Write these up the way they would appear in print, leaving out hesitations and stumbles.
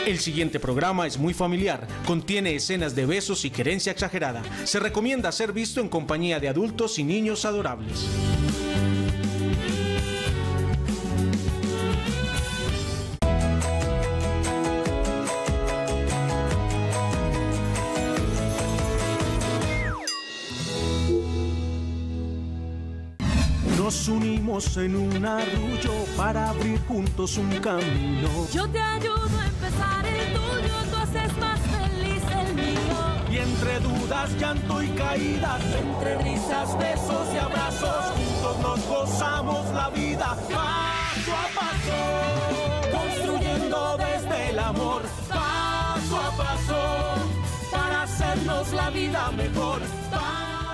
El siguiente programa es muy familiar, contiene escenas de besos y querencia exagerada. Se recomienda ser visto en compañía de adultos y niños adorables. Nos unimos en un arrullo para abrir juntos un camino. Yo te ayudo a empezar el tuyo, tú haces más feliz el mío. Y entre dudas, llanto y caídas, entre risas, besos y abrazos, juntos nos gozamos la vida paso a paso, construyendo desde el amor paso a paso, para hacernos la vida mejor.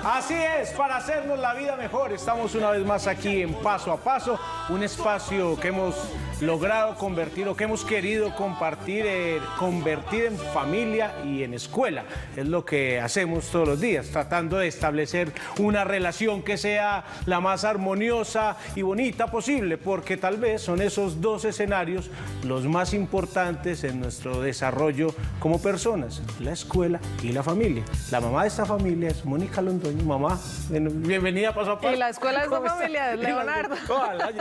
Así es, para hacernos la vida mejor. Estamos una vez más aquí en Paso a Paso, un espacio que hemos logrado convertir o que hemos querido convertir en familia y en escuela. Es lo que hacemos todos los días, tratando de establecer una relación que sea la más armoniosa y bonita posible, porque tal vez son esos dos escenarios los más importantes en nuestro desarrollo como personas, la escuela y la familia. La mamá de esta familia es Mónica Londoño. Mamá, bienvenida a Paso a Paso. Y la escuela de esta familia es Leonardo.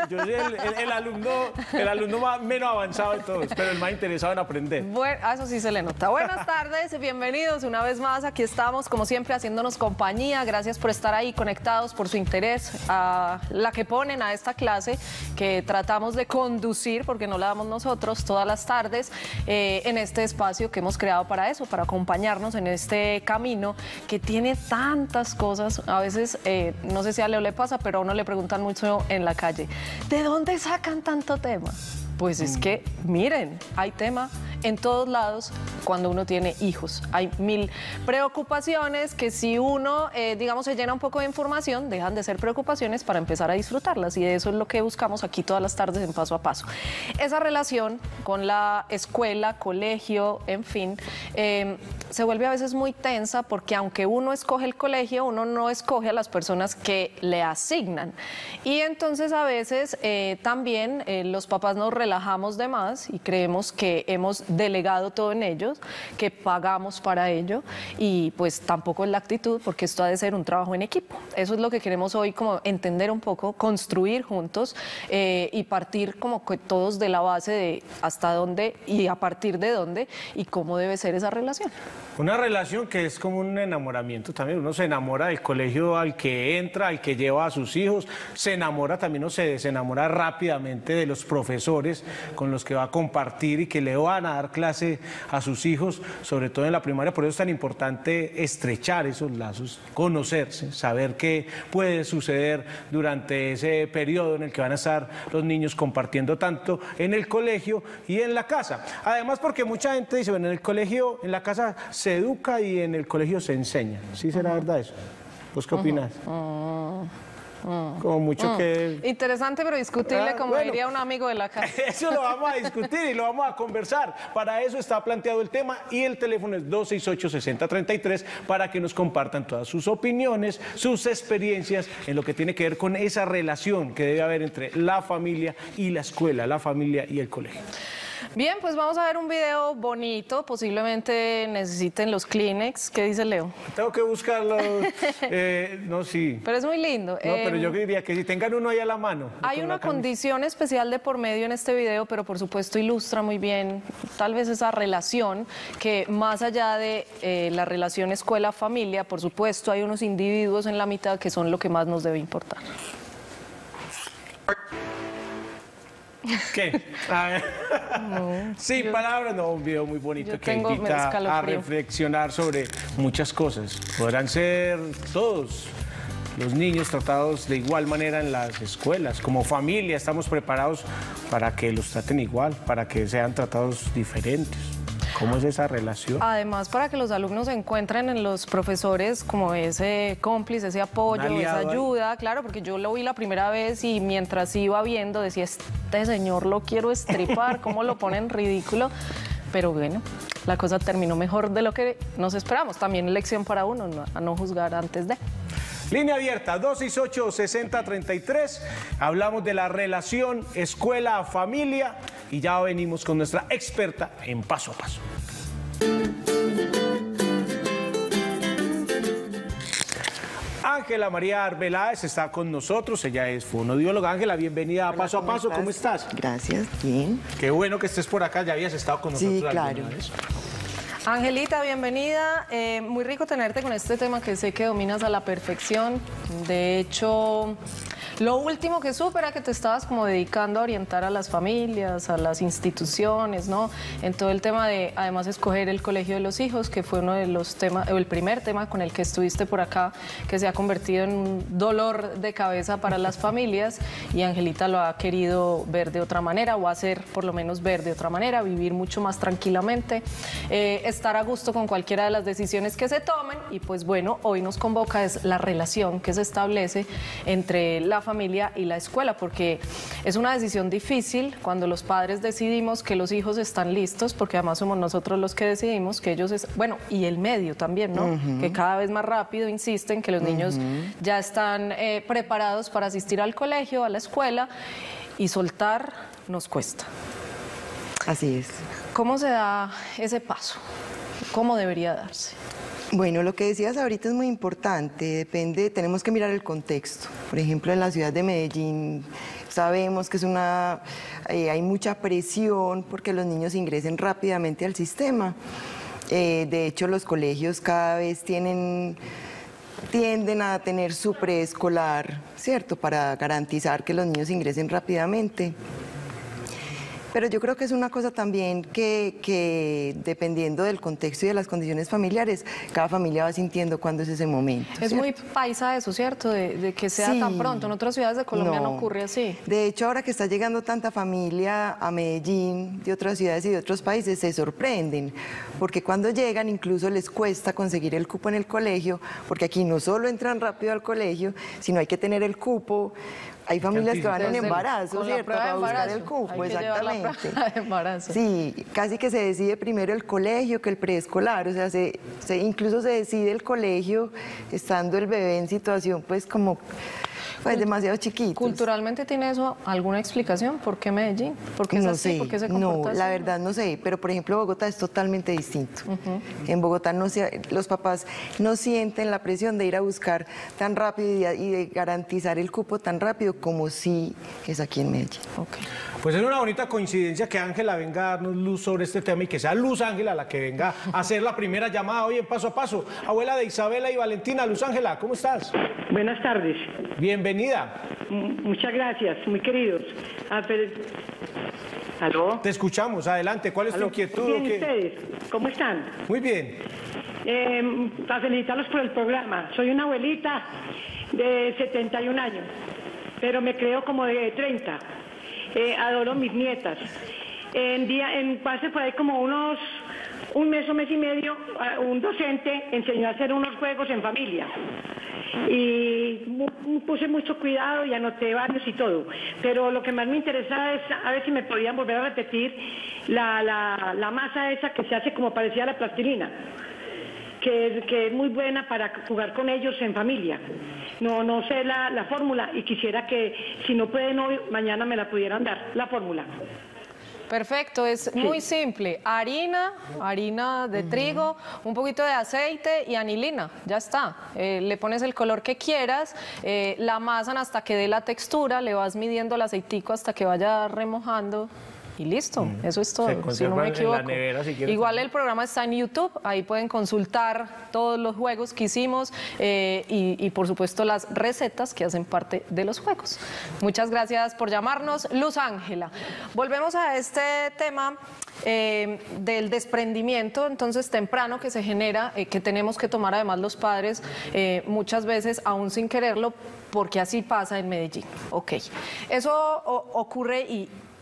Yo soy el alumno menos avanzado de todos, pero el más interesado en aprender. Bueno, eso sí se le nota. Buenas tardes, bienvenidos una vez más. Aquí estamos, como siempre, haciéndonos compañía. Gracias por estar ahí conectados, por su interés, a la que ponen a esta clase que tratamos de conducir, porque no la damos nosotros, todas las tardes, en este espacio que hemos creado para eso, para acompañarnos en este camino que tiene tantas cosas. A veces, no sé si a Leo le pasa, pero a uno le preguntan mucho en la calle, ¿de dónde sacan tanto tema? Pues es que, miren, hay tema en todos lados cuando uno tiene hijos. Hay mil preocupaciones que si uno, digamos, se llena un poco de información, dejan de ser preocupaciones para empezar a disfrutarlas. Y eso es lo que buscamos aquí todas las tardes en Paso a Paso. Esa relación con la escuela, colegio, en fin, se vuelve a veces muy tensa porque aunque uno escoge el colegio, uno no escoge a las personas que le asignan. Y entonces a veces también los papás nos relajamos de más y creemos que hemos delegado todo en ellos, que pagamos para ello, y pues tampoco es la actitud, porque esto ha de ser un trabajo en equipo. Eso es lo que queremos hoy, como entender un poco, construir juntos y partir como que todos de la base de hasta dónde y a partir de dónde y cómo debe ser esa relación. Una relación que es como un enamoramiento también. Uno se enamora del colegio al que entra, al que lleva a sus hijos, se enamora también o se desenamora rápidamente de los profesores con los que va a compartir y que le van a dar clase a sus hijos, sobre todo en la primaria. Por eso es tan importante estrechar esos lazos, conocerse, saber qué puede suceder durante ese periodo en el que van a estar los niños compartiendo tanto en el colegio y en la casa. Además, porque mucha gente dice, bueno, en el colegio, en la casa se educa y en el colegio se enseña. ¿Sí será verdad eso? ¿Vos qué opinas? Como mucho que... Interesante, pero discutible, como bueno, diría un amigo de la casa. Eso lo vamos a discutir y lo vamos a conversar. Para eso está planteado el tema y el teléfono es 268-6033 para que nos compartan todas sus opiniones, sus experiencias en lo que tiene que ver con esa relación que debe haber entre la familia y la escuela, la familia y el colegio. Bien, pues vamos a ver un video bonito, posiblemente necesiten los Kleenex. ¿Qué dice Leo? Tengo que buscarlo, no, sí. Pero es muy lindo. No, pero yo diría que si tengan uno ahí a la mano. Hay una condición especial de por medio en este video, pero por supuesto ilustra muy bien tal vez esa relación que más allá de la relación escuela-familia, por supuesto hay unos individuos en la mitad que son lo que más nos debe importar. ¿Qué? A ver. No, sí, palabras, no, un video muy bonito que me invita a escalofrío. reflexionar sobre muchas cosas. Podrán ser todos los niños tratados de igual manera en las escuelas. Como familia estamos preparados para que los traten igual, para que sean tratados diferentes. ¿Cómo es esa relación? Además, para que los alumnos encuentren en los profesores como ese cómplice, ese apoyo, esa ayuda, claro, porque yo lo vi la primera vez y mientras iba viendo decía, este señor lo quiero estripar, cómo lo ponen ridículo, pero bueno, la cosa terminó mejor de lo que nos esperamos. También lección para uno, a no juzgar antes de... Línea abierta, 268-6033. Hablamos de la relación escuela-familia y ya venimos con nuestra experta en paso a paso. Ángela María Arbeláez está con nosotros, ella es fonoaudióloga. Ángela, bienvenida a Paso a Paso, ¿cómo estás? Gracias, bien. Qué bueno que estés por acá, ya habías estado con nosotros. Sí, claro. Angelita, bienvenida. Muy rico tenerte con este tema que sé que dominas a la perfección. De hecho, lo último que supe era que te estabas como dedicando a orientar a las familias, a las instituciones, ¿no? En todo el tema de, además, escoger el colegio de los hijos, que fue uno de los temas, o el primer tema con el que estuviste por acá, que se ha convertido en un dolor de cabeza para las familias, y Angelita lo ha querido ver de otra manera, o hacer por lo menos ver de otra manera, vivir mucho más tranquilamente, estar a gusto con cualquiera de las decisiones que se tomen. Y pues bueno, hoy nos convoca es la relación que se establece entre la familia y la escuela, porque es una decisión difícil cuando los padres decidimos que los hijos están listos, porque además somos nosotros los que decidimos que ellos, bueno, y el medio también, ¿no? Que cada vez más rápido insisten que los niños ya están preparados para asistir al colegio, a la escuela, y soltar nos cuesta. Así es. ¿Cómo se da ese paso? ¿Cómo debería darse? Bueno, lo que decías ahorita es muy importante, depende, tenemos que mirar el contexto. Por ejemplo, en la ciudad de Medellín sabemos que hay mucha presión porque los niños ingresen rápidamente al sistema. De hecho, los colegios cada vez tienden a tener su preescolar, ¿cierto? Para garantizar que los niños ingresen rápidamente. Pero yo creo que es una cosa también que dependiendo del contexto y de las condiciones familiares, cada familia va sintiendo cuándo es ese momento. Es muy paisa eso, ¿cierto? De que sea tan pronto. En otras ciudades de Colombia no ocurre así. De hecho, ahora que está llegando tanta familia a Medellín de otras ciudades y de otros países, se sorprenden, porque cuando llegan incluso les cuesta conseguir el cupo en el colegio, porque aquí no solo entran rápido al colegio, sino hay que tener el cupo. Hay familias que van en embarazo, ¿cierto? Para buscar el cupo, exactamente. Sí, casi que se decide primero el colegio que el preescolar, o sea, incluso se decide el colegio estando el bebé en situación, pues como demasiado chiquito. ¿Culturalmente tiene eso alguna explicación? ¿Por qué Medellín? ¿Por qué es así? ¿Por qué se comporta así? La verdad no sé, pero por ejemplo Bogotá es totalmente distinto. En Bogotá los papás no sienten la presión de ir a buscar tan rápido y de garantizar el cupo tan rápido como sí es aquí en Medellín. Pues es una bonita coincidencia que Ángela venga a darnos luz sobre este tema y que sea Luz Ángela la que venga a hacer la primera llamada hoy en Paso a Paso. Abuela de Isabela y Valentina, Luz Ángela, ¿cómo estás? Buenas tardes. Bienvenida. Muchas gracias, muy queridos. ¿Aló? Te escuchamos, adelante. ¿Cuál es tu inquietud? Bien, ¿ustedes cómo están? Muy bien. Para felicitarlos por el programa. Soy una abuelita de 71 años, pero me creo como de 30. Adoro mis nietas. Hace por ahí como un mes o mes y medio, un docente enseñó a hacer unos juegos en familia. Y puse mucho cuidado y anoté varios y todo. Pero lo que más me interesaba es a ver si me podían volver a repetir la masa esa que se hace como parecida a la plastilina. Que es muy buena para jugar con ellos en familia. No sé la fórmula y quisiera que, si no pueden hoy, mañana me la pudieran dar, la fórmula. Perfecto, es muy simple. Harina de trigo, un poquito de aceite y anilina, ya está. Le pones el color que quieras, la amasan hasta que dé la textura, le vas midiendo el aceitico hasta que vaya remojando. Y listo, eso es todo, si no me equivoco. En la nevera, si igual el programa está en YouTube, ahí pueden consultar todos los juegos que hicimos y por supuesto las recetas que hacen parte de los juegos. Muchas gracias por llamarnos, Luz Ángela. Volvemos a este tema del desprendimiento, entonces temprano que se genera, que tenemos que tomar además los padres muchas veces, aún sin quererlo, porque así pasa en Medellín. Ok, eso ocurre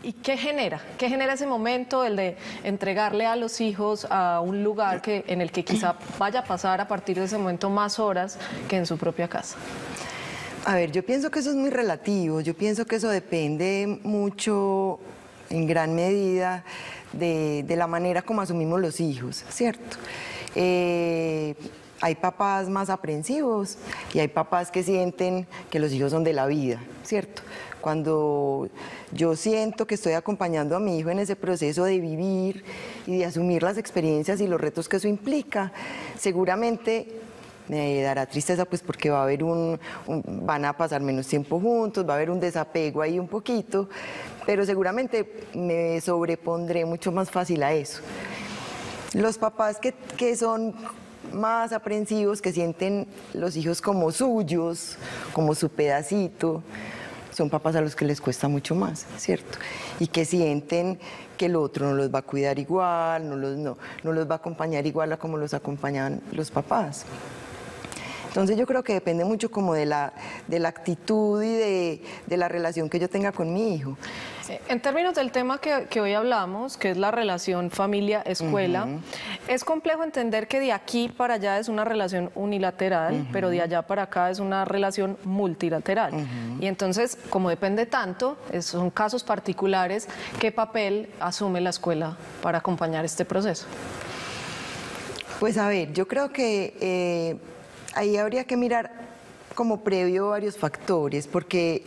¿y qué genera? ¿Qué genera ese momento, el de entregarle a los hijos a un lugar en el que quizá vaya a pasar a partir de ese momento más horas que en su propia casa? A ver, yo pienso que eso es muy relativo, yo pienso que eso depende mucho, en gran medida, de la manera como asumimos los hijos, ¿cierto? Hay papás más aprensivos y hay papás que sienten que los hijos son de la vida, ¿cierto? cuando yo siento que estoy acompañando a mi hijo en ese proceso de vivir y de asumir las experiencias y los retos que eso implica, seguramente me dará tristeza, pues porque va a haber van a pasar menos tiempo juntos, va a haber un desapego ahí un poquito, pero seguramente me sobrepondré mucho más fácil a eso. Los papás que son más aprensivos, que sienten los hijos como suyos, como su pedacito, son papás a los que les cuesta mucho más, ¿cierto? Y que sienten que el otro no los va a cuidar igual, no los va a acompañar igual a como los acompañan los papás. Entonces yo creo que depende mucho como de la actitud y de la relación que yo tenga con mi hijo. Sí, en términos del tema que hoy hablamos, que es la relación familia-escuela, es complejo entender que de aquí para allá es una relación unilateral, pero de allá para acá es una relación multilateral. Y entonces, como depende tanto, son casos particulares, ¿qué papel asume la escuela para acompañar este proceso? Pues a ver, yo creo que ahí habría que mirar como previo varios factores, porque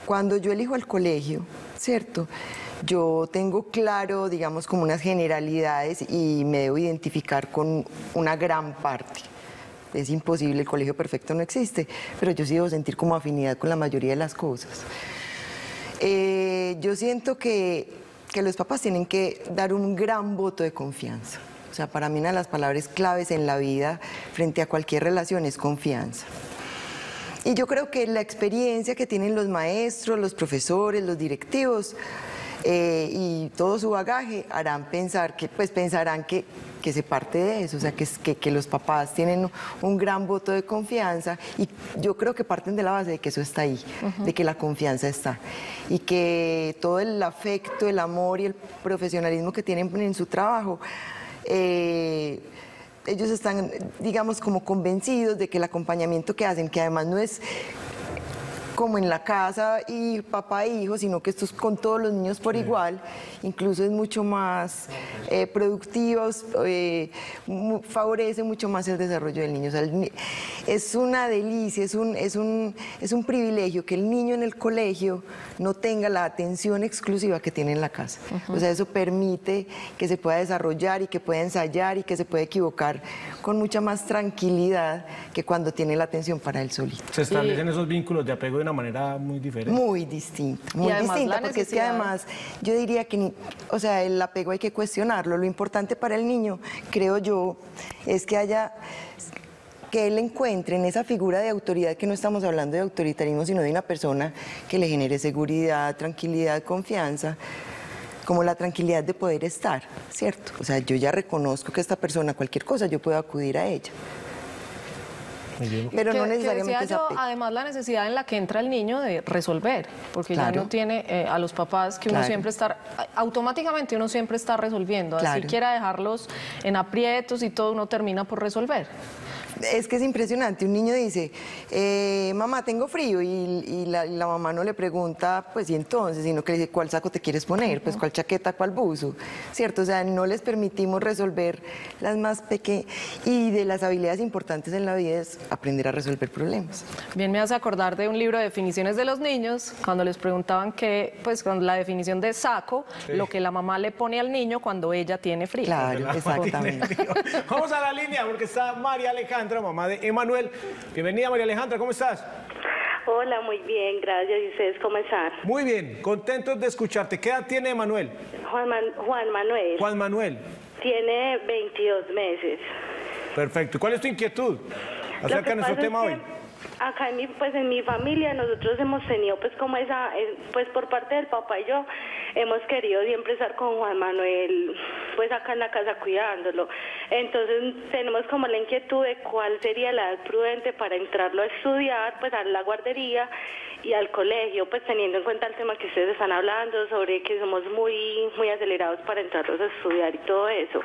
cuando yo elijo el colegio, ¿cierto? Yo tengo claro, digamos, como unas generalidades y me debo identificar con una gran parte. Es imposible, el colegio perfecto no existe, pero yo sí debo sentir como afinidad con la mayoría de las cosas. Yo siento que los papás tienen que dar un gran voto de confianza. O sea, para mí una de las palabras claves en la vida frente a cualquier relación es confianza. Y yo creo que la experiencia que tienen los maestros, los profesores, los directivos y todo su bagaje pensarán que se parte de eso, o sea, que los papás tienen un gran voto de confianza y yo creo que parten de la base de que eso está ahí, de que la confianza está y que todo el afecto, el amor y el profesionalismo que tienen en su trabajo, ellos están, digamos, como convencidos de que el acompañamiento que hacen, que además no es como en la casa y papá e hijo, sino que esto es con todos los niños por igual, incluso es mucho más productivo, favorece mucho más el desarrollo del niño. O sea, es una delicia, es un privilegio que el niño en el colegio no tenga la atención exclusiva que tiene en la casa. O sea, eso permite que se pueda desarrollar y que pueda ensayar y que se pueda equivocar con mucha más tranquilidad que cuando tiene la atención para él solito. Se establecen esos vínculos de apego de una manera muy diferente. Muy distinta, porque es que además yo diría que, o sea, el apego hay que cuestionarlo. Lo importante para el niño, creo yo, es que él encuentre en esa figura de autoridad, que no estamos hablando de autoritarismo, sino de una persona que le genere seguridad, tranquilidad, confianza, como la tranquilidad de poder estar, ¿cierto? O sea, yo ya reconozco que esta persona, cualquier cosa, yo puedo acudir a ella. Pero no necesariamente decía yo, además la necesidad en la que entra el niño de resolver, porque ya no tiene a los papás que uno siempre está, automáticamente uno siempre está resolviendo, así quiera dejarlos en aprietos y todo, uno termina por resolver. Es que es impresionante, un niño dice, mamá, tengo frío, y la mamá no le pregunta, pues, y entonces, sino que le dice, ¿cuál saco te quieres poner? Pues, ¿cuál chaqueta, cuál buzo? ¿Cierto? O sea, no les permitimos resolver las más pequeñas, y de las habilidades importantes en la vida es aprender a resolver problemas. Bien, me hace acordar de un libro de definiciones de los niños, cuando les preguntaban con la definición de saco, lo que la mamá le pone al niño cuando ella tiene frío. Claro, exactamente. Vamos a la línea porque está María Alejandra, mamá de Emanuel. Bienvenida, María Alejandra, ¿cómo estás? Hola, muy bien, gracias. ¿Y ustedes cómo están? Muy bien, contentos de escucharte. ¿Qué edad tiene Emanuel? Juan Manuel. Juan Manuel. Tiene 22 meses. Perfecto. ¿Y cuál es tu inquietud acerca de nuestro tema hoy? Acá en mi familia nosotros hemos tenido pues como pues por parte del papá y yo hemos querido siempre estar con Juan Manuel pues acá en la casa cuidándolo. Entonces tenemos como la inquietud de cuál sería la edad prudente para entrarlo a estudiar pues a la guardería y al colegio, pues teniendo en cuenta el tema que ustedes están hablando sobre que somos muy acelerados para entrarlos a estudiar y todo eso.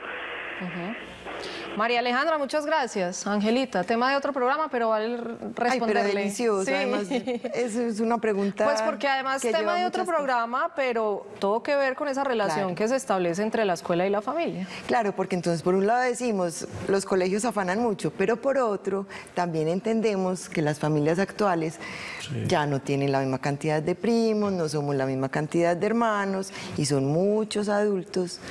María Alejandra, muchas gracias. Angelita, tema de otro programa, pero vale responderle. Ay, pero delicioso, Sí. además, eso es una pregunta. Pues porque además que tema lleva de otro muchas cosas. programa, pero todo que ver con esa relación Claro. que se establece entre la escuela y la familia. Claro, porque entonces por un lado decimos, los colegios afanan mucho, pero por otro también entendemos que las familias actuales ya no tienen la misma cantidad de primos, no somos la misma cantidad de hermanos y son muchos adultos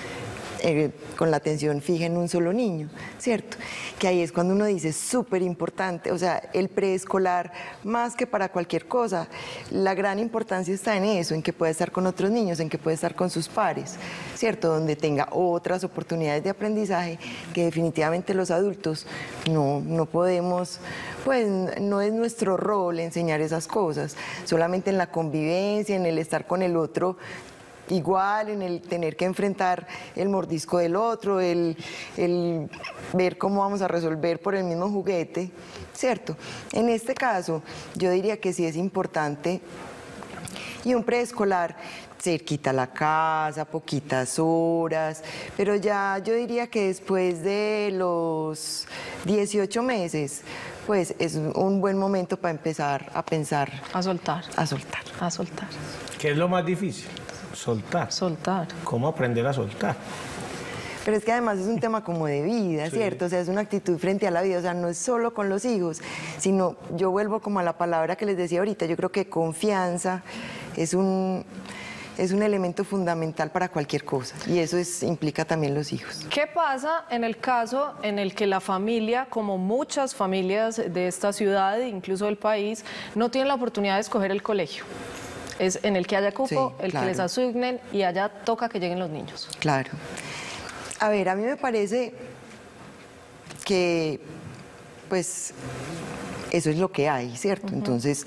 con la atención fija en un solo niño, ¿cierto? Que ahí es cuando uno dice, súper importante, o sea, el preescolar, más que para cualquier cosa, la gran importancia está en eso, en que pueda estar con otros niños, en que pueda estar con sus pares, ¿cierto? Donde tenga otras oportunidades de aprendizaje que definitivamente los adultos no podemos, pues no es nuestro rol enseñar esas cosas, solamente en la convivencia, en el estar con el otro, igual en el tener que enfrentar el mordisco del otro, el ver cómo vamos a resolver por el mismo juguete, ¿cierto? En este caso, yo diría que sí es importante, y un preescolar cerquita a la casa, poquitas horas, pero ya yo diría que después de los 18 meses, pues es un buen momento para empezar a pensar. A soltar. A soltar. A soltar. ¿Qué es lo más difícil? Soltar. Soltar. ¿Cómo aprender a soltar? Pero es que además es un tema como de vida, ¿cierto? O sea, es una actitud frente a la vida, o sea, no es solo con los hijos, sino yo vuelvo como a la palabra que les decía ahorita, yo creo que confianza es un elemento fundamental para cualquier cosa y eso implica también los hijos. ¿Qué pasa en el caso en el que la familia, como muchas familias de esta ciudad, incluso del país, no tienen la oportunidad de escoger el colegio? Es en el que haya cupo, Sí, el claro. que les asignen y allá toca que lleguen los niños. Claro. A ver, a mí me parece que, pues, eso es lo que hay, ¿cierto? Entonces,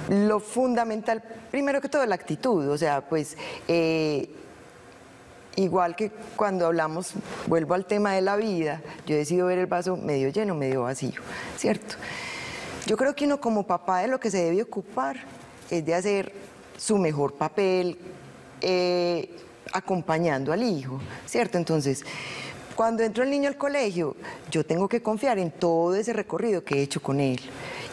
lo fundamental, primero que todo, la actitud, o sea, pues, igual que cuando hablamos, vuelvo al tema de la vida, yo decido ver el vaso medio lleno, medio vacío, ¿cierto? Yo creo que uno como papá de lo que se debe ocupar es de hacer su mejor papel acompañando al hijo, ¿cierto? Entonces, cuando entró el niño al colegio, yo tengo que confiar en todo ese recorrido que he hecho con él.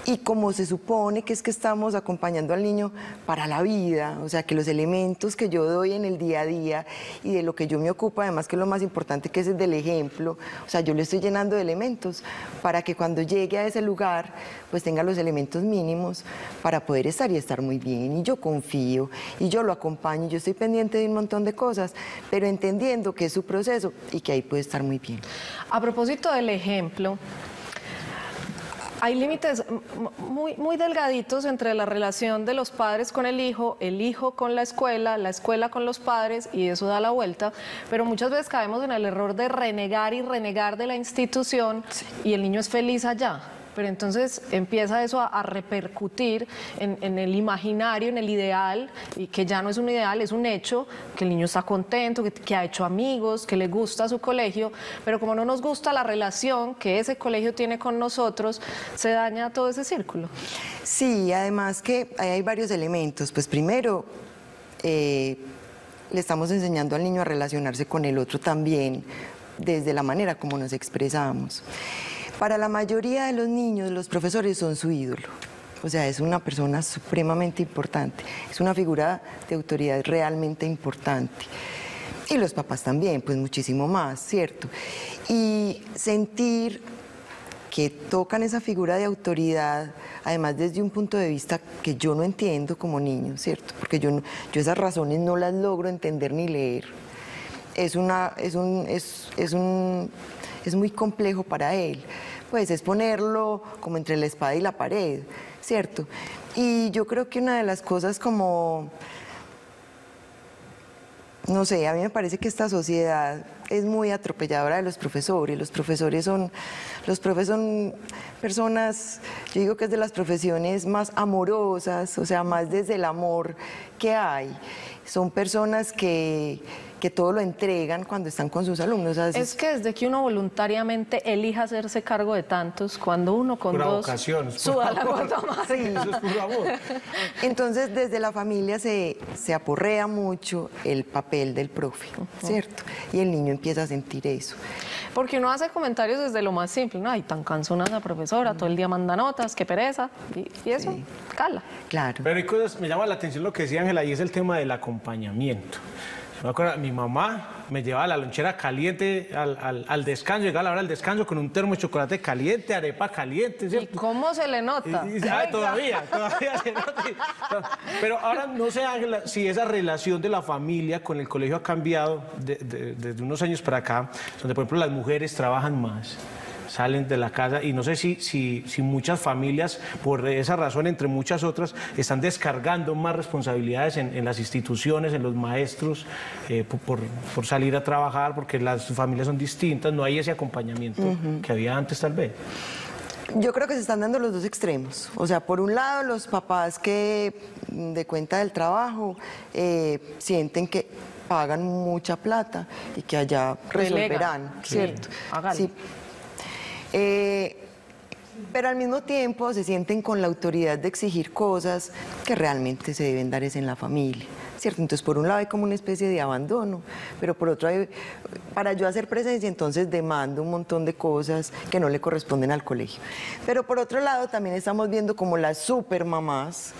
Y como se supone que es que estamos acompañando al niño para la vida, o sea, que los elementos que yo doy en el día a día y de lo que yo me ocupo, además que es lo más importante, que es el del ejemplo, o sea, yo le estoy llenando de elementos para que cuando llegue a ese lugar, pues tenga los elementos mínimos para poder estar y estar muy bien. Y yo confío, y yo lo acompaño, y yo estoy pendiente de un montón de cosas, pero entendiendo que es su proceso y que ahí puede estar muy bien. A propósito del ejemplo, hay límites muy delgaditos entre la relación de los padres con el hijo con la escuela con los padres, y eso da la vuelta, pero muchas veces caemos en el error de renegar y renegar de la institución y el niño es feliz allá. Pero entonces empieza eso a repercutir en el imaginario, en el ideal, y que ya no es un ideal, es un hecho, que el niño está contento, que ha hecho amigos, que le gusta su colegio, pero como no nos gusta la relación que ese colegio tiene con nosotros, se daña todo ese círculo. Sí, además que ahí hay varios elementos. Pues primero, le estamos enseñando al niño a relacionarse con el otro también, desde la manera como nos expresamos. Para la mayoría de los niños, los profesores son su ídolo. O sea, es una persona supremamente importante, es una figura de autoridad realmente importante. Y los papás también, pues muchísimo más, ¿cierto? Y sentir que tocan esa figura de autoridad, además desde un punto de vista que yo no entiendo como niño, ¿cierto? Porque yo esas razones no las logro entender ni leer. Es muy complejo para él, pues es ponerlo como entre la espada y la pared, ¿cierto? Y yo creo que una de las cosas como, no sé, a mí me parece que esta sociedad es muy atropelladora de los profesores. Los profes son personas, yo digo que es de las profesiones más amorosas, o sea, más desde el amor que hay. Son personas que que todo lo entregan cuando están con sus alumnos. O sea, es que desde que uno voluntariamente elija hacerse cargo de tantos, cuando uno con pura dos vocación, suda la gota más. Sí. Eso es puro amor. Entonces, desde la familia se aporrea mucho el papel del profe, ¿cierto? Y el niño empieza a sentir eso. Porque uno hace comentarios desde lo más simple, ¿no? Ay, tan cansona la profesora, todo el día manda notas, qué pereza, y eso cala. Claro. Pero hay cosas, me llama la atención lo que decía Ángela, y es el tema del acompañamiento. Me acuerdo, mi mamá me llevaba la lonchera caliente al descanso, llegaba a la hora del descanso con un termo de chocolate caliente, arepa caliente, ¿cierto? ¿Y cómo se le nota? Todavía se nota. Pero ahora no sé, Ángela, si esa relación de la familia con el colegio ha cambiado desde unos años para acá, donde por ejemplo las mujeres trabajan más, salen de la casa, y no sé si muchas familias, por esa razón, entre muchas otras, están descargando más responsabilidades en las instituciones, en los maestros, por salir a trabajar, porque las familias son distintas, no hay ese acompañamiento que había antes tal vez. Yo creo que se están dando los dos extremos. O sea, por un lado, los papás que de cuenta del trabajo sienten que pagan mucha plata y que allá resolverán, ¿cierto? Sí. Pero al mismo tiempo se sienten con la autoridad de exigir cosas que realmente se deben dar es en la familia, ¿cierto? Entonces, por un lado hay como una especie de abandono, pero por otro, para yo hacer presencia, entonces demando un montón de cosas que no le corresponden al colegio. Pero por otro lado también estamos viendo como las supermamás,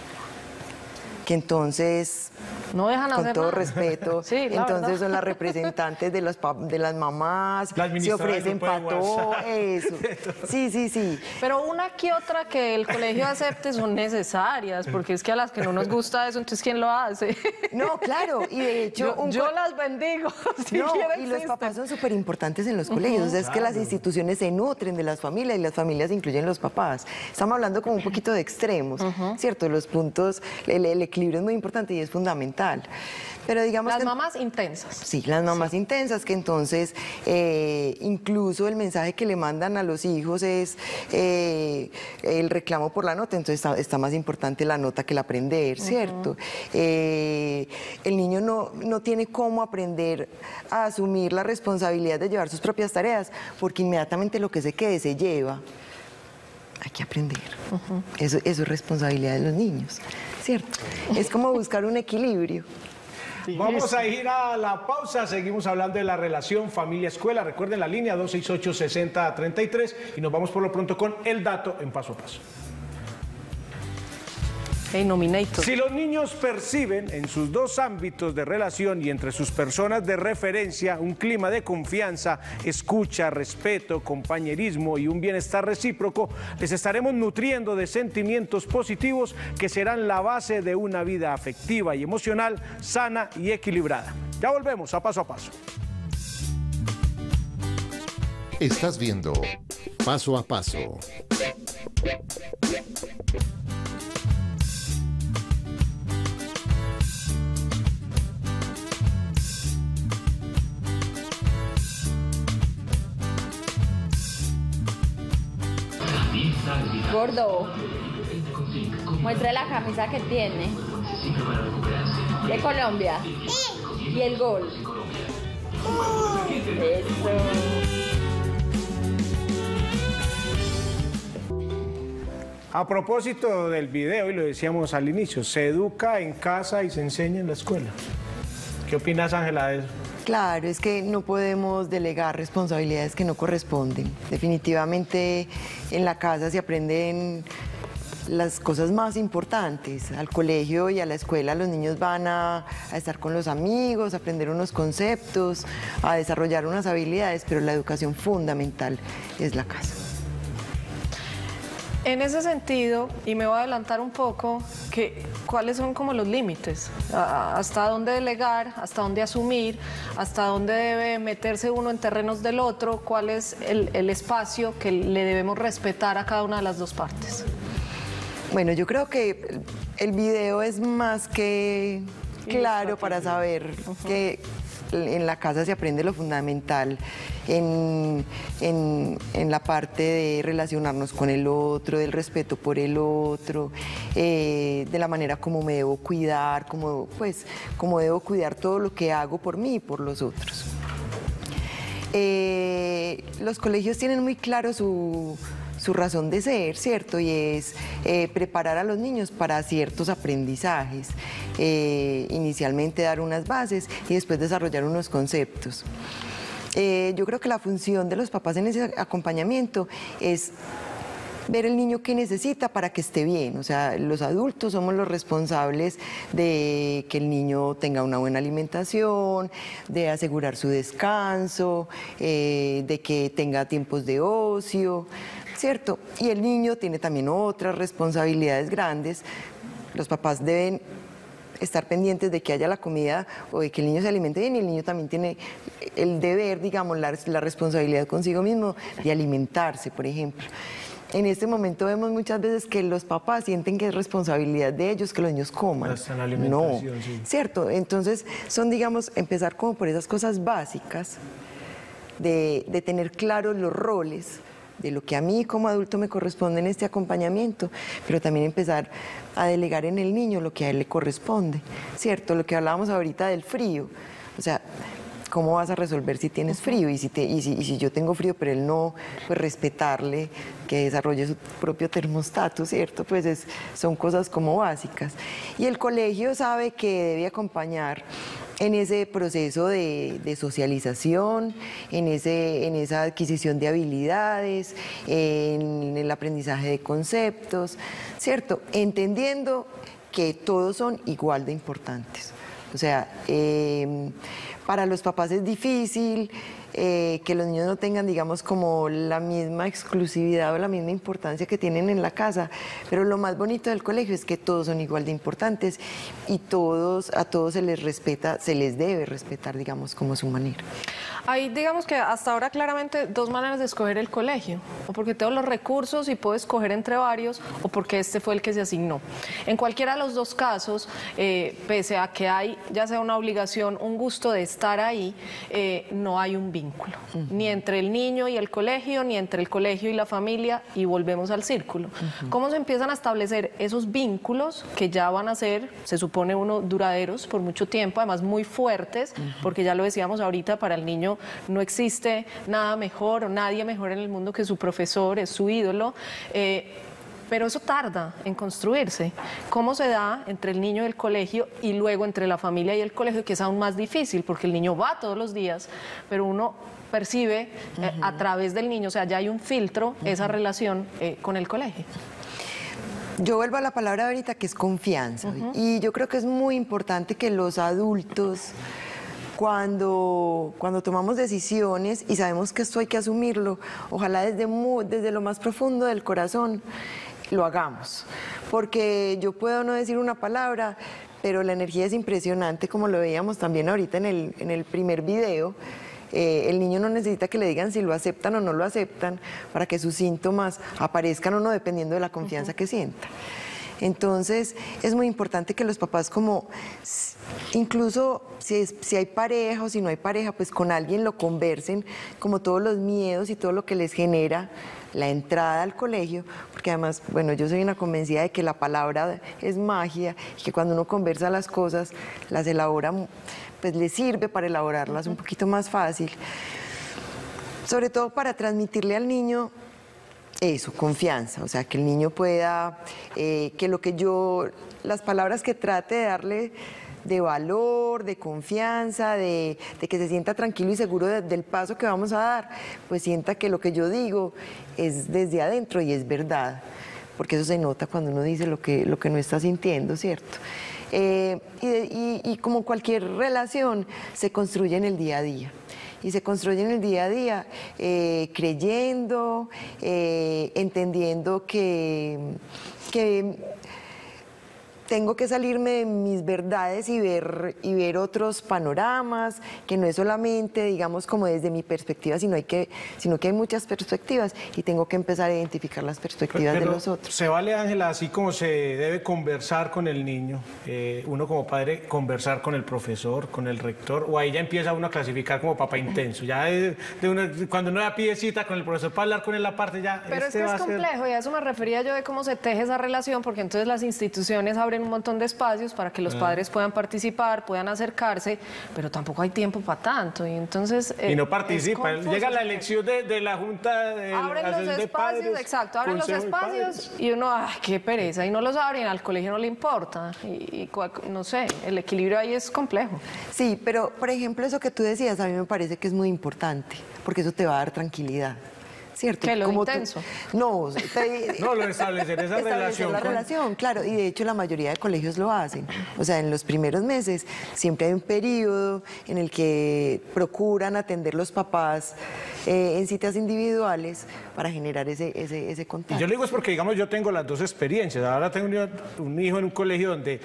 que entonces, no dejan con hacer todo nada. respeto, Sí, entonces son las representantes de las mamás, se ofrecen para todo eso. Sí. Pero una que otra que el colegio acepte son necesarias, porque es que a las que no nos gusta eso, entonces ¿quién lo hace? No, claro, y de hecho... Yo las bendigo. Si no, quieren, y los existen. papás son súper importantes en los colegios, o sea, es que las instituciones se nutren de las familias y las familias incluyen los papás. Estamos hablando como un poquito de extremos, ¿cierto? Los puntos, el equilibrio es muy importante y es fundamental. Pero digamos las que, mamás intensas. Sí, las mamás intensas, que entonces incluso el mensaje que le mandan a los hijos es el reclamo por la nota, entonces está más importante la nota que el aprender, ¿cierto? El niño no tiene cómo aprender a asumir la responsabilidad de llevar sus propias tareas, porque inmediatamente lo que se quede se lleva. Hay que aprender. Eso es responsabilidad de los niños, ¿cierto? Es como buscar un equilibrio. Vamos a ir a la pausa, seguimos hablando de la relación familia-escuela. Recuerden la línea 268-6033 y nos vamos por lo pronto con el dato en Paso a Paso. Hey, nominator. Si los niños perciben en sus dos ámbitos de relación y entre sus personas de referencia un clima de confianza, escucha, respeto, compañerismo y un bienestar recíproco, les estaremos nutriendo de sentimientos positivos que serán la base de una vida afectiva y emocional sana y equilibrada. Ya volvemos a Paso a Paso. Estás viendo Paso a Paso. Gordo, muestra la camisa que tiene. De Colombia. Y el gol. Eso. A propósito del video, y lo decíamos al inicio, se educa en casa y se enseña en la escuela. ¿Qué opinas, Ángela, de eso? Claro, es que no podemos delegar responsabilidades que no corresponden. Definitivamente en la casa se aprenden las cosas más importantes. Al colegio y a la escuela los niños van a estar con los amigos, a aprender unos conceptos, a desarrollar unas habilidades, pero la educación fundamental es la casa. En ese sentido, y me voy a adelantar un poco, ¿cuáles son como los límites? ¿Hasta dónde delegar? ¿Hasta dónde asumir? ¿Hasta dónde debe meterse uno en terrenos del otro? ¿Cuál es el espacio que le debemos respetar a cada una de las dos partes? Bueno, yo creo que el video es más que claro para saber que en la casa se aprende lo fundamental en la parte de relacionarnos con el otro, del respeto por el otro, de la manera como me debo cuidar, como debo cuidar todo lo que hago por mí y por los otros. Los colegios tienen muy claro su razón de ser, ¿cierto? Y es preparar a los niños para ciertos aprendizajes. Inicialmente dar unas bases y después desarrollar unos conceptos. Yo creo que la función de los papás en ese acompañamiento es ver el niño qué necesita para que esté bien. O sea, los adultos somos los responsables de que el niño tenga una buena alimentación, de asegurar su descanso, de que tenga tiempos de ocio, ¿cierto? Y el niño tiene también otras responsabilidades grandes. Los papás deben estar pendientes de que haya la comida o de que el niño se alimente bien, y el niño también tiene el deber, digamos, la responsabilidad consigo mismo de alimentarse, por ejemplo. En este momento vemos muchas veces que los papás sienten que es responsabilidad de ellos que los niños coman. La alimentación, no, sí. ¿cierto? Entonces son, digamos, empezar como por esas cosas básicas de tener claros los roles de lo que a mí como adulto me corresponde en este acompañamiento, pero también empezar a delegar en el niño lo que a él le corresponde, ¿cierto? Lo que hablábamos ahorita del frío, o sea, ¿cómo vas a resolver si tienes frío? Y si yo tengo frío, pero él no, pues respetarle, que desarrolle su propio termostato, ¿cierto? Pues son cosas como básicas. Y el colegio sabe que debe acompañar en ese proceso de socialización, en esa adquisición de habilidades, en el aprendizaje de conceptos, ¿cierto? Entendiendo que todos son igual de importantes. O sea, para los papás es difícil que los niños no tengan, digamos, como la misma exclusividad o la misma importancia que tienen en la casa, pero lo más bonito del colegio es que todos son igual de importantes y a todos se les respeta, se les debe respetar, digamos, como su manera. Hay, digamos que hasta ahora claramente dos maneras de escoger el colegio, o porque tengo los recursos y puedo escoger entre varios, o porque este fue el que se asignó. En cualquiera de los dos casos, pese a que hay ya sea una obligación, un gusto de estar ahí, no hay un vínculo, ni entre el niño y el colegio, ni entre el colegio y la familia, y volvemos al círculo. ¿Cómo se empiezan a establecer esos vínculos que ya van a ser, se supone uno, duraderos por mucho tiempo, además muy fuertes, porque ya lo decíamos ahorita, para el niño no existe nada mejor o nadie mejor en el mundo que su profesor, es su ídolo, pero eso tarda en construirse. ¿Cómo se da entre el niño y el colegio y luego entre la familia y el colegio, que es aún más difícil porque el niño va todos los días, pero uno percibe a través del niño, o sea, ya hay un filtro, esa relación con el colegio? Yo vuelvo a la palabra ahorita, que es confianza, y yo creo que es muy importante que los adultos, cuando tomamos decisiones y sabemos que esto hay que asumirlo, ojalá desde lo más profundo del corazón lo hagamos, porque yo puedo no decir una palabra, pero la energía es impresionante, como lo veíamos también ahorita en el primer video. El niño no necesita que le digan si lo aceptan o no lo aceptan para que sus síntomas aparezcan o no, dependiendo de la confianza que sienta. Entonces es muy importante que los papás, como incluso si hay pareja o si no hay pareja, pues con alguien lo conversen, como todos los miedos y todo lo que les genera la entrada al colegio, porque además, bueno, yo soy una convencida de que la palabra es magia y que cuando uno conversa las cosas, las elabora, pues le sirve para elaborarlas un poquito más fácil, sobre todo para transmitirle al niño eso, confianza, o sea, que el niño pueda, las palabras que trate de darle de valor, de confianza, de que se sienta tranquilo y seguro del paso que vamos a dar, pues sienta que lo que yo digo es desde adentro y es verdad, porque eso se nota cuando uno dice lo que no está sintiendo, ¿cierto? Y como cualquier relación, se construye en el día a día. Y se construye en el día a día creyendo, entendiendo que tengo que salirme de mis verdades y ver otros panoramas, que no es solamente, digamos, como desde mi perspectiva, sino que hay muchas perspectivas y tengo que empezar a identificar las perspectivas de los otros. Se vale, Ángela, así como se debe conversar con el niño, uno como padre conversar con el profesor, con el rector, o ahí ya empieza uno a clasificar como papá intenso, ya cuando uno da piecita con el profesor para hablar con él aparte ya... Pero es que es complejo y a eso me refería yo de cómo se teje esa relación, porque entonces las instituciones abren un montón de espacios para que los padres puedan participar, puedan acercarse, pero tampoco hay tiempo para tanto y entonces... y no participan, llega la elección de la Junta de los espacios, padres, exacto, abren los espacios y uno, ¡ay, qué pereza! Y no los abren, al colegio no le importa y no sé, el equilibrio ahí es complejo. Sí, pero por ejemplo eso que tú decías a mí me parece que es muy importante, porque eso te va a dar tranquilidad. ¿Cierto? ¿Qué, lo como intenso? No, lo de establecer esa relación. La relación, claro, y de hecho la mayoría de colegios lo hacen. O sea, en los primeros meses siempre hay un periodo en el que procuran atender los papás en citas individuales para generar ese contacto. Y yo le digo es porque, digamos, yo tengo las dos experiencias. Ahora tengo un hijo en un colegio donde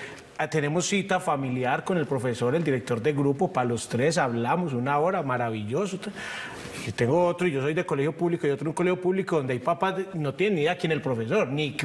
tenemos cita familiar con el profesor, el director de grupo, para los tres hablamos 1 hora, maravilloso. Y tengo otro, y yo soy de colegio público, y otro en un colegio público donde hay papás no tienen ni idea quién es el profesor, ni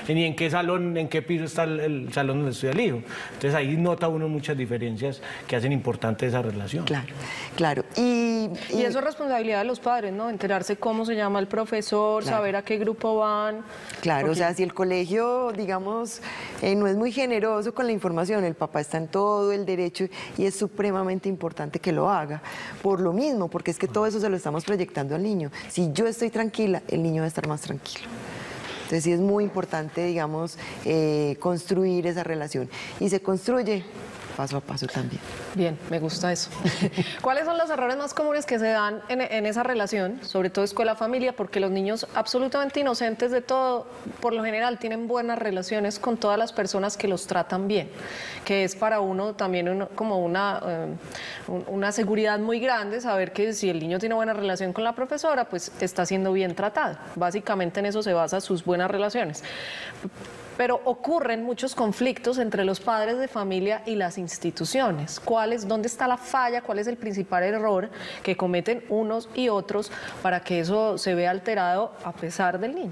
en qué salón, en qué piso está el salón donde estudia el hijo. Entonces ahí nota uno muchas diferencias que hacen importante esa relación. Claro, claro. Y eso es responsabilidad de los padres, ¿no? Enterarse cómo se llama el profesor, claro, saber a qué grupo van. Claro, porque... o sea, si el colegio, digamos, no es muy generoso con la información, el papá está en todo el derecho y es supremamente importante que lo haga. Por lo mismo, porque es que todo eso se lo estamos proyectando al niño. Si yo estoy tranquila, el niño va a estar más tranquilo. Entonces sí es muy importante, digamos, construir esa relación. Y se construye paso a paso también. Bien, me gusta eso. ¿Cuáles son los errores más comunes que se dan en esa relación, sobre todo escuela-familia? Porque los niños absolutamente inocentes de todo, por lo general tienen buenas relaciones con todas las personas que los tratan bien, que es para uno también como una seguridad muy grande saber que si el niño tiene buena relación con la profesora, pues está siendo bien tratado. Básicamente en eso se basa sus buenas relaciones. Pero ocurren muchos conflictos entre los padres de familia y las instituciones. ¿Dónde está la falla? ¿Cuál es el principal error que cometen unos y otros para que eso se vea alterado a pesar del niño?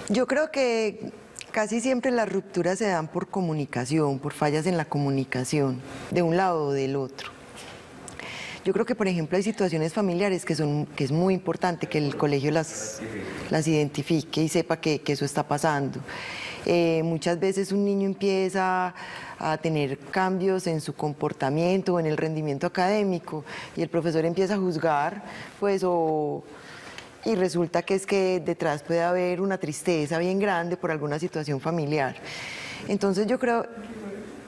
Yo creo que casi siempre las rupturas se dan por comunicación, por fallas en la comunicación, de un lado o del otro. Yo creo que, por ejemplo, hay situaciones familiares que es muy importante que el colegio las identifique y sepa que eso está pasando. Muchas veces un niño empieza a tener cambios en su comportamiento o en el rendimiento académico y el profesor empieza a juzgar, pues, y resulta que es que detrás puede haber una tristeza bien grande por alguna situación familiar. Entonces yo creo...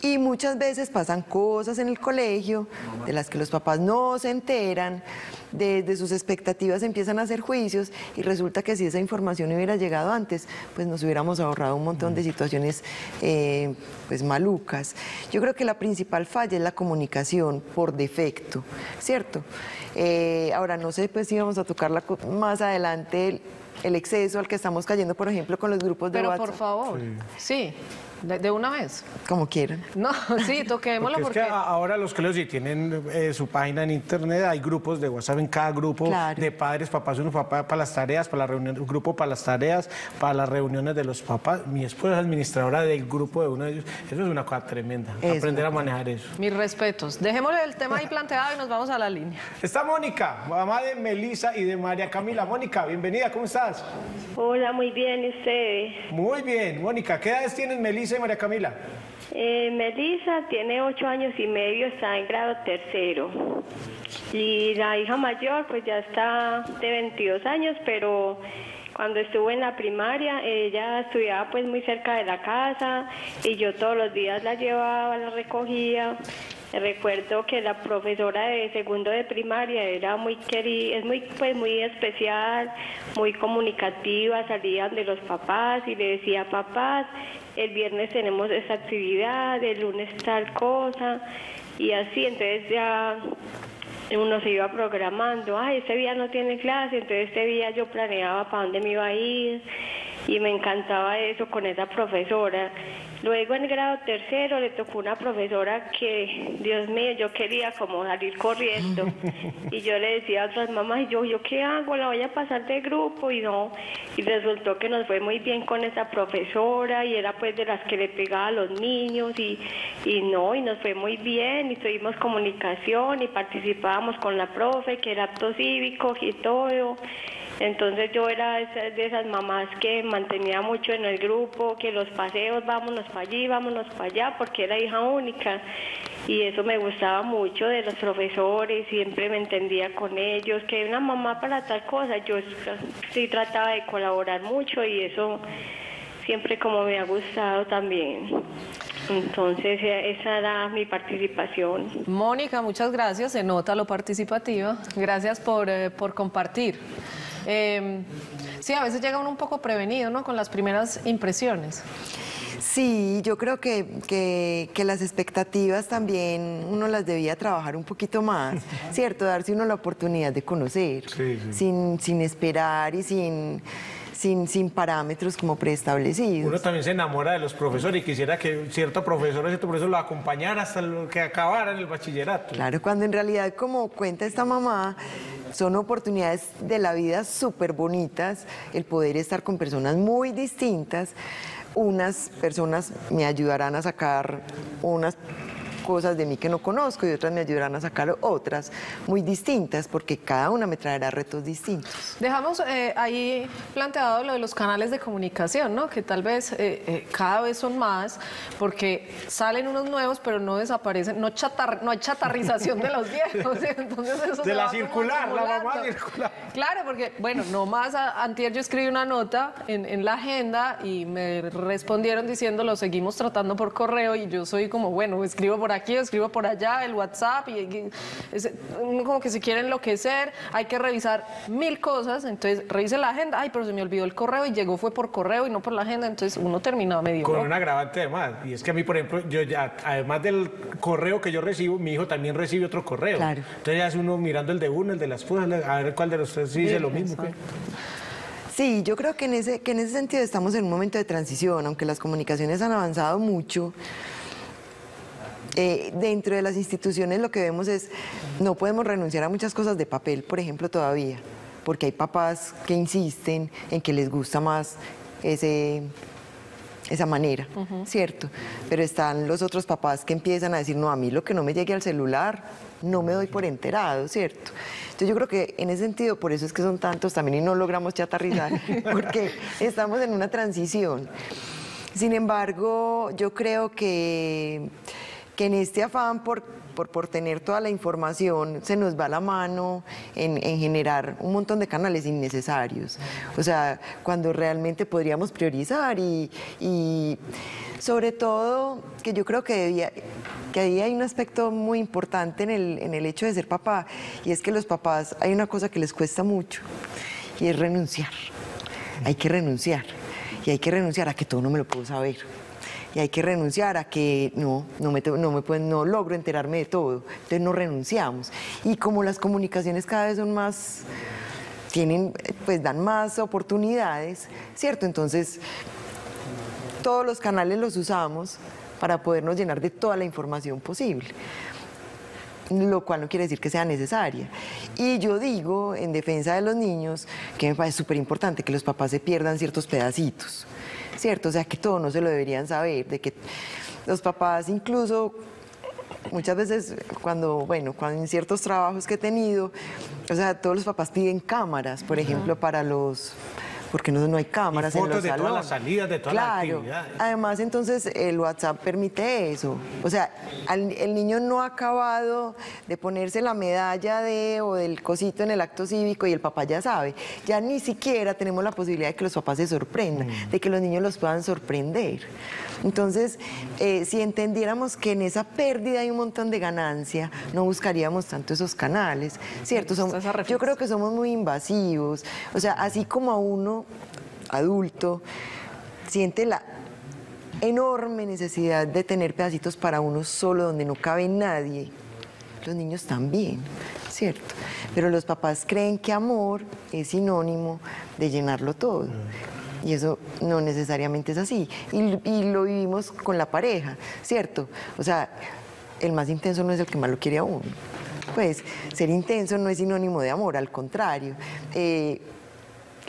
Y muchas veces pasan cosas en el colegio de las que los papás no se enteran, desde sus expectativas empiezan a hacer juicios y resulta que si esa información hubiera llegado antes, pues nos hubiéramos ahorrado un montón de situaciones pues malucas. Yo creo que la principal falla es la comunicación por defecto, ¿cierto? Ahora no sé pues si vamos a tocar más adelante el exceso al que estamos cayendo, por ejemplo, con los grupos de WhatsApp. Pero por favor, sí. ¿De una vez? Como quieran. No, sí, toquémoslo porque... Es que ahora los colegios sí tienen su página en internet, hay grupos de WhatsApp en cada grupo, claro, de padres, papás, uno papá para las tareas, para la reunión, un grupo para las tareas, para las reuniones de los papás. Mi esposa es administradora del grupo de uno de ellos. Eso es una cosa tremenda, aprender a manejar eso. Mis respetos. Dejémosle el tema ahí planteado y nos vamos a la línea. Está Mónica, mamá de Melissa y de María Camila. Mónica, bienvenida, ¿cómo estás? Hola, muy bien, ¿y usted? Muy bien, Mónica, ¿qué edades tienen Melissa y María Camila? Melissa tiene 8 años y medio, está en grado 3º. Y la hija mayor pues ya está de 22 años, pero cuando estuvo en la primaria ella estudiaba pues muy cerca de la casa y yo todos los días la llevaba, la recogía. Recuerdo que la profesora de segundo de primaria era muy querida, es muy especial, muy comunicativa, salía de los papás y le decía, papás, el viernes tenemos esta actividad, el lunes tal cosa, y así, entonces ya uno se iba programando, este día no tiene clase, entonces este día yo planeaba para dónde me iba a ir, y me encantaba eso con esa profesora. Luego en grado tercero le tocó una profesora que, Dios mío, yo quería como salir corriendo. Y yo le decía a otras mamás, yo ¿qué hago? La voy a pasar de grupo y no. Y resultó que nos fue muy bien con esa profesora y era pues de las que le pegaba a los niños y nos fue muy bien y tuvimos comunicación y participábamos con la profe, que era acto cívico y todo. Entonces yo era de esas mamás que mantenía mucho en el grupo, que los paseos, vámonos para allí, vámonos para allá, porque era hija única. Y eso me gustaba mucho de los profesores, siempre me entendía con ellos, que una mamá para tal cosa, yo sí trataba de colaborar mucho y eso siempre como me ha gustado también. Entonces esa era mi participación. Mónica, muchas gracias, se nota lo participativa. Gracias por compartir. Sí, a veces llega uno un poco prevenido, ¿no? Con las primeras impresiones. Sí, yo creo que las expectativas también uno las debía trabajar un poquito más, ¿cierto? Darse uno la oportunidad de conocer, sin esperar y sin parámetros como preestablecidos. Uno también se enamora de los profesores y quisiera que cierto profesor lo acompañara hasta lo que acabara en el bachillerato. Claro, cuando en realidad, como cuenta esta mamá, son oportunidades de la vida súper bonitas, el poder estar con personas muy distintas. Unas personas me ayudarán a sacar unas cosas de mí que no conozco y otras me ayudarán a sacar otras muy distintas, porque cada una me traerá retos distintos. Dejamos ahí planteado lo de los canales de comunicación, ¿no? Que tal vez cada vez son más, porque salen unos nuevos, pero no desaparecen, no hay chatarrización de los viejos. Entonces eso de la circular, la mamá circular. Claro, porque, bueno, nomás antier yo escribí una nota en la agenda y me respondieron diciendo lo seguimos tratando por correo y yo soy como, bueno, escribo por aquí, escribo por allá, el WhatsApp, y uno como que se quiere enloquecer, hay que revisar 1000 cosas, entonces revise la agenda, ay, pero se me olvidó el correo y llegó fue por correo y no por la agenda, entonces uno termina medio... Con ¿no? un agravante de más, y es que a mí, por ejemplo, yo ya, además del correo que yo recibo, mi hijo también recibe otro correo. Claro. Entonces ya es uno mirando el de uno, el de la esposa, a ver cuál de los tres dice lo mismo. Sí, yo creo que en ese sentido estamos en un momento de transición, aunque las comunicaciones han avanzado mucho. Dentro de las instituciones lo que vemos es, no podemos renunciar a muchas cosas de papel, por ejemplo, todavía, porque hay papás que insisten en que les gusta más esa manera, ¿cierto? Pero están los otros papás que empiezan a decir, no, a mí lo que no me llegue al celular, no me doy por enterado, ¿cierto? Entonces yo creo que en ese sentido, por eso es que son tantos también y no logramos chatarrizar, porque estamos en una transición. Sin embargo, yo creo que en este afán por tener toda la información se nos va la mano en generar un montón de canales innecesarios. O sea, cuando realmente podríamos priorizar y sobre todo que yo creo que ahí hay un aspecto muy importante en el hecho de ser papá, y es que los papás hay una cosa que les cuesta mucho y es renunciar. Hay que renunciar y hay que renunciar a que todo no me lo puedo saber. Y hay que renunciar a que no logro enterarme de todo, entonces no renunciamos. Y como las comunicaciones cada vez son más, dan más oportunidades, ¿cierto? Entonces, todos los canales los usamos para podernos llenar de toda la información posible, lo cual no quiere decir que sea necesaria. Y yo digo, en defensa de los niños, que me parece súper importante que los papás se pierdan ciertos pedacitos, ¿cierto? O sea, que todo no se lo deberían saber, de que los papás incluso muchas veces cuando en ciertos trabajos que he tenido, o sea, todos los papás piden cámaras, por ejemplo, para los... porque no hay cámaras en los salones. Fotos de todas las salidas, de todas las actividades. Además, entonces, el WhatsApp permite eso. O sea, el niño no ha acabado de ponerse la medalla o del cosito en el acto cívico y el papá ya sabe. Ya ni siquiera tenemos la posibilidad de que los papás se sorprendan, de que los niños los puedan sorprender. Entonces, si entendiéramos que en esa pérdida hay un montón de ganancia, no buscaríamos tanto esos canales, ¿cierto? Yo creo que somos muy invasivos. O sea, así como a uno adulto siente la enorme necesidad de tener pedacitos para uno solo donde no cabe nadie, los niños también, ¿cierto? Pero los papás creen que amor es sinónimo de llenarlo todo. Y eso no necesariamente es así. Y lo vivimos con la pareja, ¿cierto? O sea, el más intenso no es el que más lo quiere a uno. Pues ser intenso no es sinónimo de amor, al contrario.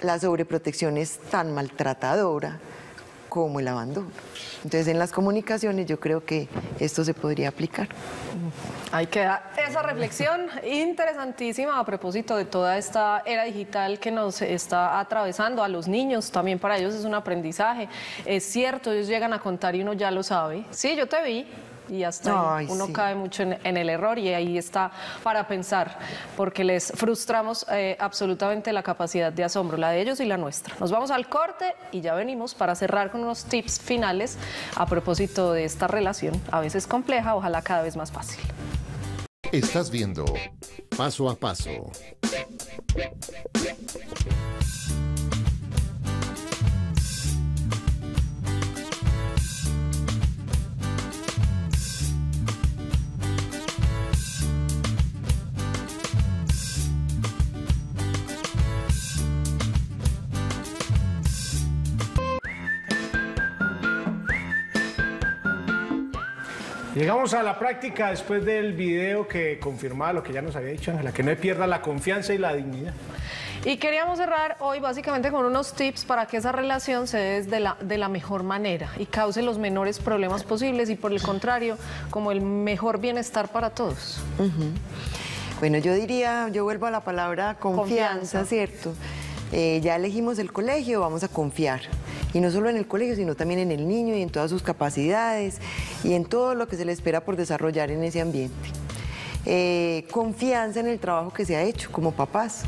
La sobreprotección es tan maltratadora como el abandono. Entonces, en las comunicaciones yo creo que esto se podría aplicar. Ahí queda esa reflexión interesantísima a propósito de toda esta era digital que nos está atravesando a los niños. También para ellos es un aprendizaje. Es cierto, ellos llegan a contar y uno ya lo sabe. Sí, yo te vi. Y hasta ahí uno cae mucho en el error y ahí está para pensar, porque les frustramos absolutamente la capacidad de asombro, la de ellos y la nuestra. Nos vamos al corte y ya venimos para cerrar con unos tips finales a propósito de esta relación, a veces compleja, ojalá cada vez más fácil. Estás viendo Paso a Paso. Llegamos a la práctica después del video que confirmaba lo que ya nos había dicho Ángela, que no pierda la confianza y la dignidad. Y queríamos cerrar hoy básicamente con unos tips para que esa relación se dé de la mejor manera y cause los menores problemas posibles y por el contrario, como el mejor bienestar para todos. Bueno, yo vuelvo a la palabra confianza, ¿cierto? Ya elegimos el colegio, vamos a confiar. Y no solo en el colegio, sino también en el niño y en todas sus capacidades y en todo lo que se le espera por desarrollar en ese ambiente. Confianza en el trabajo que se ha hecho como papás,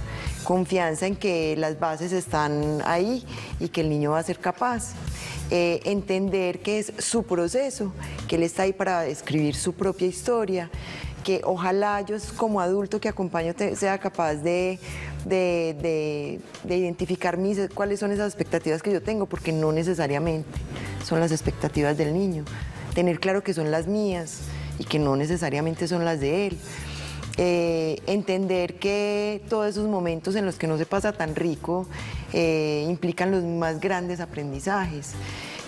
confianza en que las bases están ahí y que el niño va a ser capaz. Entender que es su proceso, que él está ahí para escribir su propia historia, que ojalá yo como adulto que acompaño sea capaz de identificar cuáles son esas expectativas que yo tengo, porque no necesariamente son las expectativas del niño. Tener claro que son las mías y que no necesariamente son las de él. Entender que todos esos momentos en los que no se pasa tan rico implican los más grandes aprendizajes.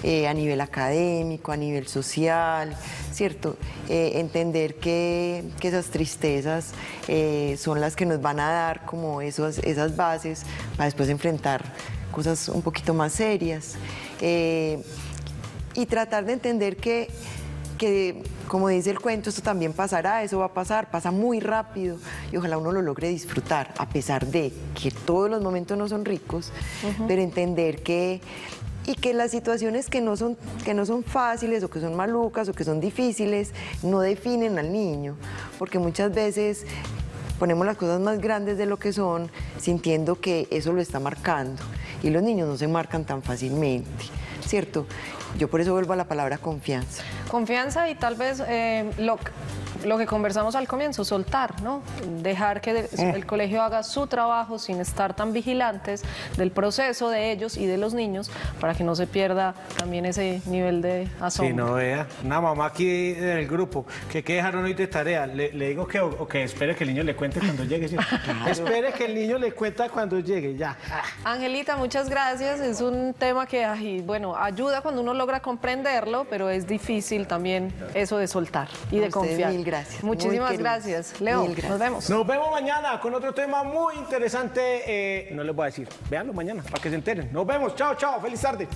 A nivel académico, a nivel social, ¿cierto? Entender que esas tristezas son las que nos van a dar como esas bases para después enfrentar cosas un poquito más serias. Y tratar de entender que, como dice el cuento, esto también pasará, eso va a pasar, pasa muy rápido y ojalá uno lo logre disfrutar, a pesar de que todos los momentos no son ricos, pero entender que las situaciones que no son fáciles o que son malucas o que son difíciles no definen al niño, porque muchas veces ponemos las cosas más grandes de lo que son sintiendo que eso lo está marcando y los niños no se marcan tan fácilmente, ¿cierto? Yo por eso vuelvo a la palabra confianza. Confianza y tal vez lo que conversamos al comienzo, soltar, ¿no? Dejar que el colegio haga su trabajo sin estar tan vigilantes del proceso de ellos y de los niños para que no se pierda también ese nivel de asombro. Sí, no vea. Una mamá aquí en el grupo, ¿qué dejaron hoy de tarea? Le digo que espere que el niño le cuente cuando llegue. ¿Sí? Claro. Espere que el niño le cuente cuando llegue, ya. Angelita, muchas gracias. Es un tema que, ayuda cuando uno logra comprenderlo, pero es difícil también eso de soltar y de confiar. Mil gracias. Muchísimas gracias. Leo, nos vemos. Nos vemos mañana con otro tema muy interesante. No les voy a decir. Véanlo mañana para que se enteren. Nos vemos. Chao, chao. Feliz tarde.